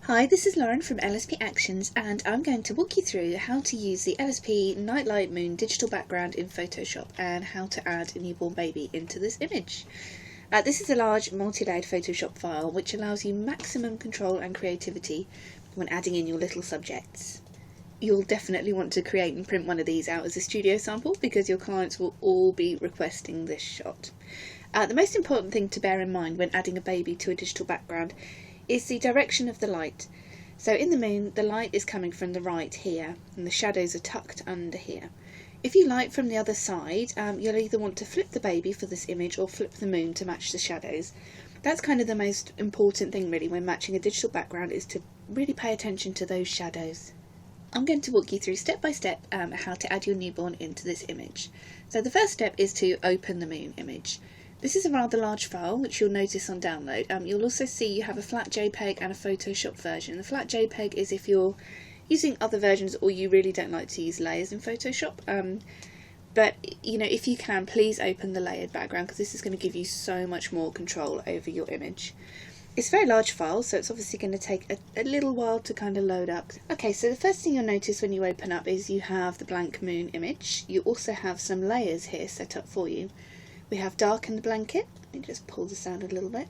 Hi, this is Lauren from LSP Actions, and I'm going to walk you through how to use the LSP Night Light Moon digital background in Photoshop and how to add a newborn baby into this image. This is a large multi-layered Photoshop file which allows you maximum control and creativity when adding in your little subjects. You'll definitely want to create and print one of these out as a studio sample because your clients will all be requesting this shot. The most important thing to bear in mind when adding a baby to a digital background is the direction of the light. So in the moon, the light is coming from the right here, and the shadows are tucked under here. If you light from the other side, you'll either want to flip the baby for this image or flip the moon to match the shadows. That's kind of the most important thing really when matching a digital background, is to really pay attention to those shadows. I'm going to walk you through step by step how to add your newborn into this image. So the first step is to open the moon image. This is a rather large file, which you'll notice on download. You'll also see you have a flat JPEG and a Photoshop version. The flat JPEG is if you're using other versions or you really don't like to use layers in Photoshop. But you know, if you can, please open the layered background because this is going to give you so much more control over your image. It's a very large file, so it's obviously going to take a little while to kind of load up. Okay, so the first thing you'll notice when you open up is you have the blank moon image. You also have some layers here set up for you. We have darken the blanket, let me just pull this out a little bit,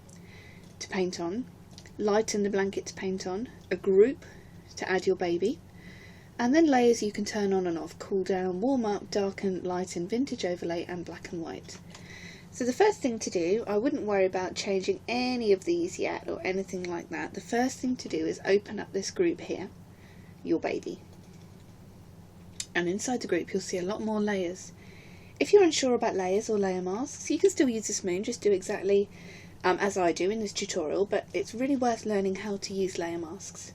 to paint on, lighten the blanket to paint on, a group to add your baby, and then layers you can turn on and off, cool down, warm up, darken, lighten, vintage overlay and black and white. So the first thing to do, I wouldn't worry about changing any of these yet or anything like that. The first thing to do is open up this group here, your baby. And inside the group you'll see a lot more layers. If you're unsure about layers or layer masks, you can still use this moon, just do exactly as I do in this tutorial, but it's really worth learning how to use layer masks.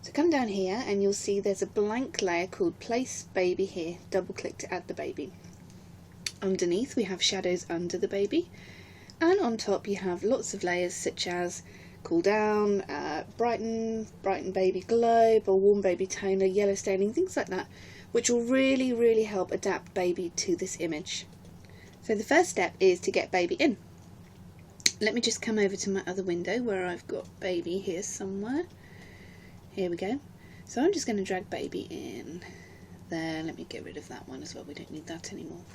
So come down here and you'll see there's a blank layer called Place Baby here. Double click to add the baby. Underneath we have shadows under the baby, and on top you have lots of layers such as cool down, brighten baby globe, or warm baby toner, yellow staining, things like that, which will really help adapt baby to this image. So the first step is to get baby in. Let me just come over to my other window where I've got baby here somewhere. Here we go. So I'm just going to drag baby in there. Let me get rid of that one as well, we don't need that anymore.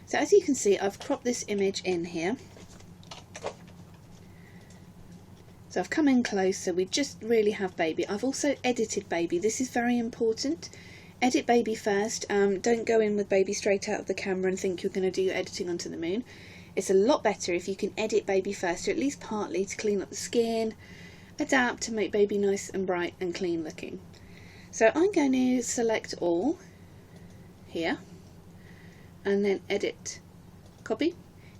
So as you can see, I've cropped this image in here. So I've come in close, so we just really have baby. I've also edited baby. This is very important. Edit baby first. Don't go in with baby straight out of the camera and think you're going to do your editing onto the moon. It's a lot better if you can edit baby first, or at least partly, to clean up the skin, adapt to make baby nice and bright and clean looking. So I'm going to select all here and then edit, copy.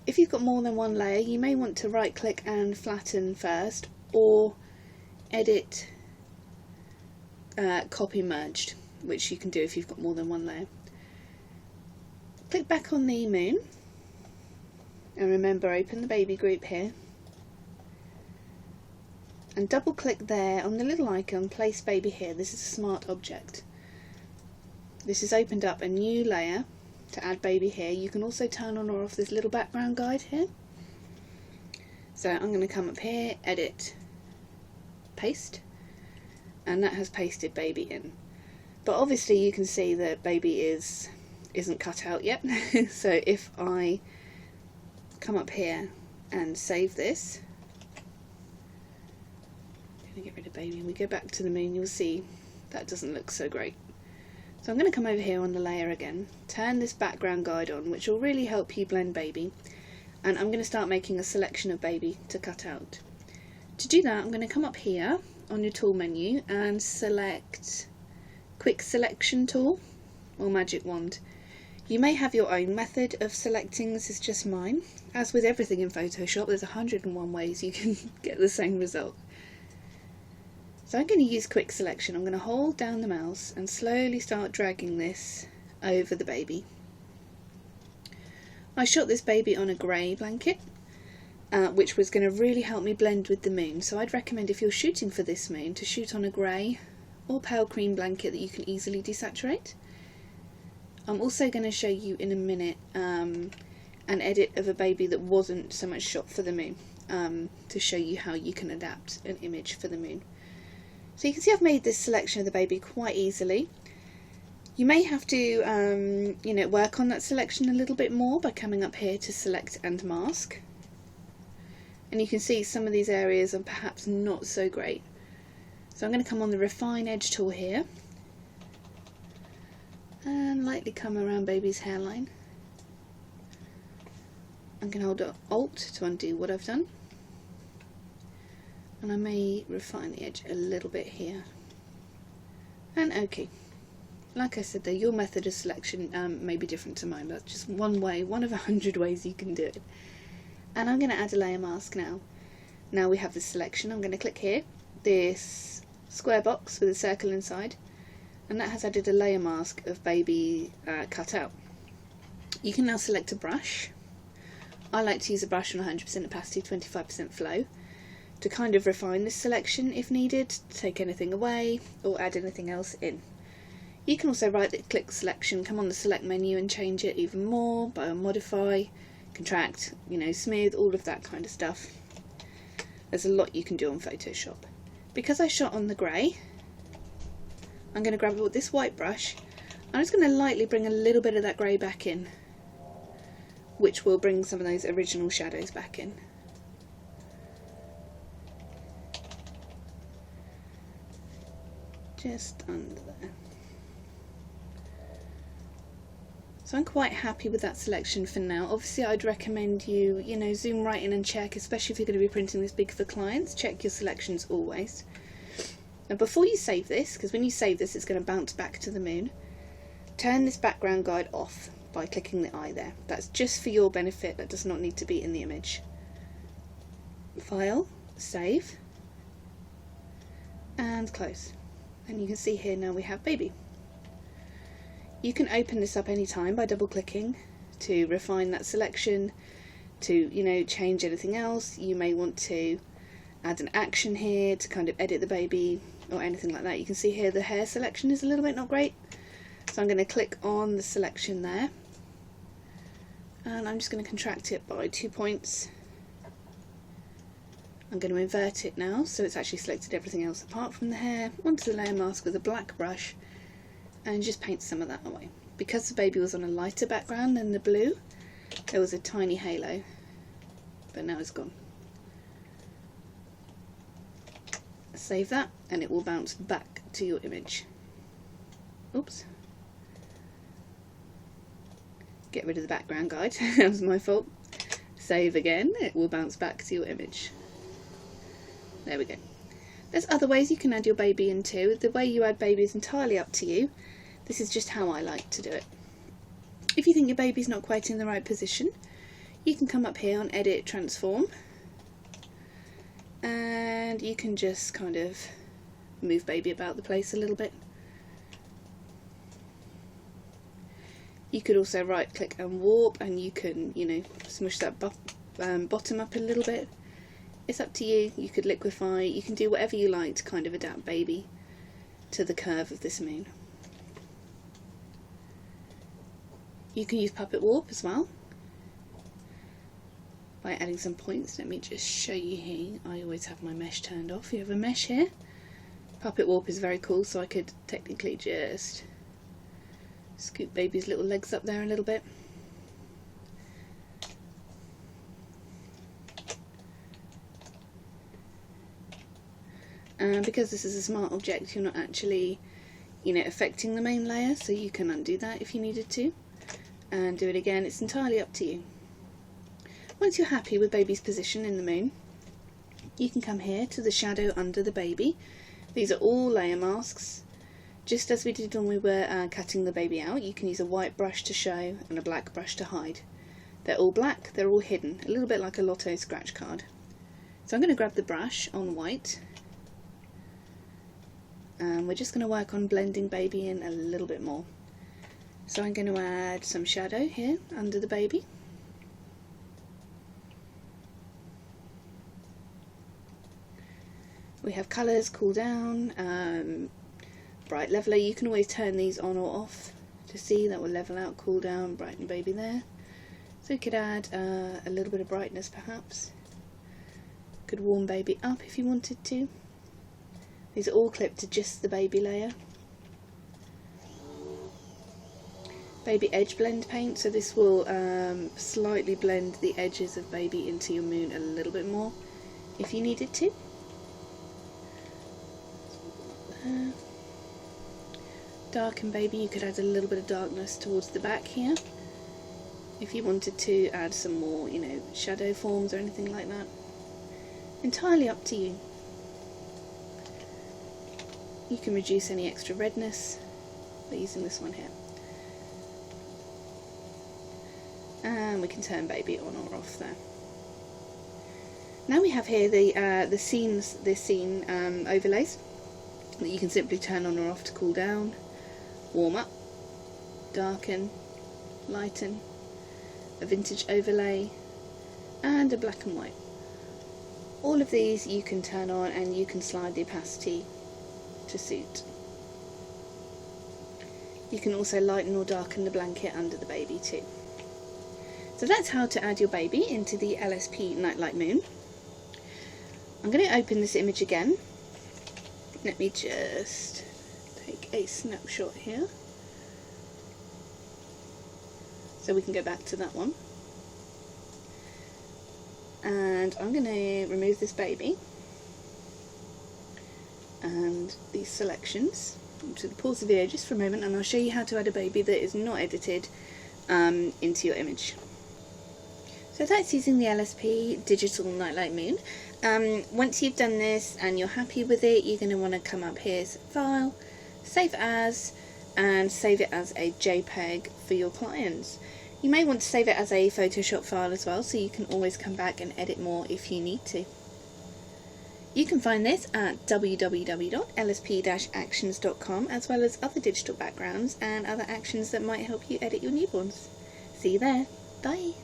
If you've got more than one layer, you may want to right click and flatten first, or edit copy merged, which you can do if you've got more than one layer. Click back on the moon and remember, open the baby group here and double click there on the little icon, place baby here. This is a smart object. This has opened up a new layer to add baby here. You can also turn on or off this little background guide here. So I'm going to come up here, edit, paste, and that has pasted baby in. But obviously you can see that baby isn't cut out yet. So if I come up here and save this, I'm going to get rid of baby and we go back to the moon, you'll see that doesn't look so great. So I'm going to come over here on the layer again, turn this background guide on, which will really help you blend baby, and I'm going to start making a selection of baby to cut out. To do that, I'm going to come up here on your tool menu and select Quick Selection Tool or Magic Wand. You may have your own method of selecting, this is just mine. As with everything in Photoshop, there's 101 ways you can get the same result. So I'm going to use quick selection. I'm going to hold down the mouse and slowly start dragging this over the baby. I shot this baby on a grey blanket, which was going to really help me blend with the moon. So I'd recommend, if you're shooting for this moon, to shoot on a grey or pale cream blanket that you can easily desaturate. I'm also going to show you in a minute an edit of a baby that wasn't so much shot for the moon. to show you how you can adapt an image for the moon. So you can see I've made this selection of the baby quite easily. You may have to you know, work on that selection a little bit more by coming up here to select and mask. And you can see some of these areas are perhaps not so great. So I'm going to come on the refine edge tool here and lightly come around baby's hairline. I'm going to hold Alt to undo what I've done, and I may refine the edge a little bit here, and OK. Like I said though, your method of selection may be different to mine, but just one way, one of 100 ways you can do it. And I'm going to add a layer mask now. Now we have this selection, I'm going to click here, this square box with a circle inside, and that has added a layer mask of baby cut out. You can now select a brush. I like to use a brush on 100% opacity, 25% flow, to kind of refine this selection if needed, take anything away or add anything else in. You can also right click selection, come on the select menu and change it even more, biomodify, contract, you know, smooth, all of that kind of stuff. There's a lot you can do on Photoshop. Because I shot on the grey, I'm going to grab this white brush. I'm just going to lightly bring a little bit of that grey back in, which will bring some of those original shadows back in. Just under there. So I'm quite happy with that selection for now. Obviously I'd recommend you, you know, zoom right in and check, especially if you're going to be printing this big for clients, check your selections always. Now before you save this, because when you save this it's going to bounce back to the moon, turn this background guide off by clicking the eye there. That's just for your benefit, that does not need to be in the image. File, save, and close. And you can see here now we have baby. You can open this up anytime by double clicking to refine that selection, to, you know, change anything else. You may want to add an action here to kind of edit the baby or anything like that. You can see here the hair selection is a little bit not great, so I'm going to click on the selection there and I'm just going to contract it by 2 points. I'm going to invert it now so it's actually selected everything else apart from the hair onto the layer mask with a black brush and just paint some of that away. Because the baby was on a lighter background than the blue, there was a tiny halo, but now it's gone. Save that and it will bounce back to your image. Oops. Get rid of the background guide, that was my fault. Save again, it will bounce back to your image. There we go. There's other ways you can add your baby in too. The way you add baby is entirely up to you. This is just how I like to do it. If you think your baby's not quite in the right position, you can come up here on Edit, Transform, and you can just kind of move baby about the place a little bit. You could also right click and warp, and you can, you know, smush that bottom up a little bit. It's up to you. You could liquefy, you can do whatever you like to kind of adapt baby to the curve of this moon. You can use puppet warp as well by adding some points. Let me just show you here. I always have my mesh turned off. You have a mesh here. Puppet warp is very cool, so I could technically just scoop baby's little legs up there a little bit. And because this is a smart object, you're not actually, you know, affecting the main layer, so you can undo that if you needed to and do it again. It's entirely up to you. Once you're happy with baby's position in the moon, you can come here to the shadow under the baby. These are all layer masks. Just as we did when we were cutting the baby out, you can use a white brush to show and a black brush to hide. They're all black, they're all hidden, a little bit like a lotto scratch card. So I'm going to grab the brush on white, and we're just going to work on blending baby in a little bit more. So I'm going to add some shadow here under the baby. We have colours, cool down, bright leveler. You can always turn these on or off to see, that will level out, cool down, brighten baby there. So we could add a little bit of brightness perhaps. could warm baby up if you wanted to. These are all clipped to just the baby layer. Baby edge blend paint, so this will slightly blend the edges of baby into your moon a little bit more if you needed to. Darken baby, you could add a little bit of darkness towards the back here if you wanted to add some more, you know, shadow forms or anything like that. Entirely up to you. You can reduce any extra redness by using this one here. And we can turn baby on or off there. Now we have here the scene overlays that you can simply turn on or off to cool down, warm up, darken, lighten, a vintage overlay, and a black and white. All of these you can turn on and you can slide the opacity to suit. You can also lighten or darken the blanket under the baby too. So that's how to add your baby into the LSP Night Light Moon. I'm going to open this image again. Let me just take a snapshot here, so we can go back to that one. And I'm going to remove this baby and these selections. I'm just going to pause the video just for a moment and I'll show you how to add a baby that is not edited into your image. So that's using the LSP Digital Night Light Moon. Once you've done this and you're happy with it, you're going to want to come up here, File, Save As, and save it as a JPEG for your clients. You may want to save it as a Photoshop file as well, so you can always come back and edit more if you need to. You can find this at www.lsp-actions.com, as well as other digital backgrounds and other actions that might help you edit your newborns. See you there. Bye.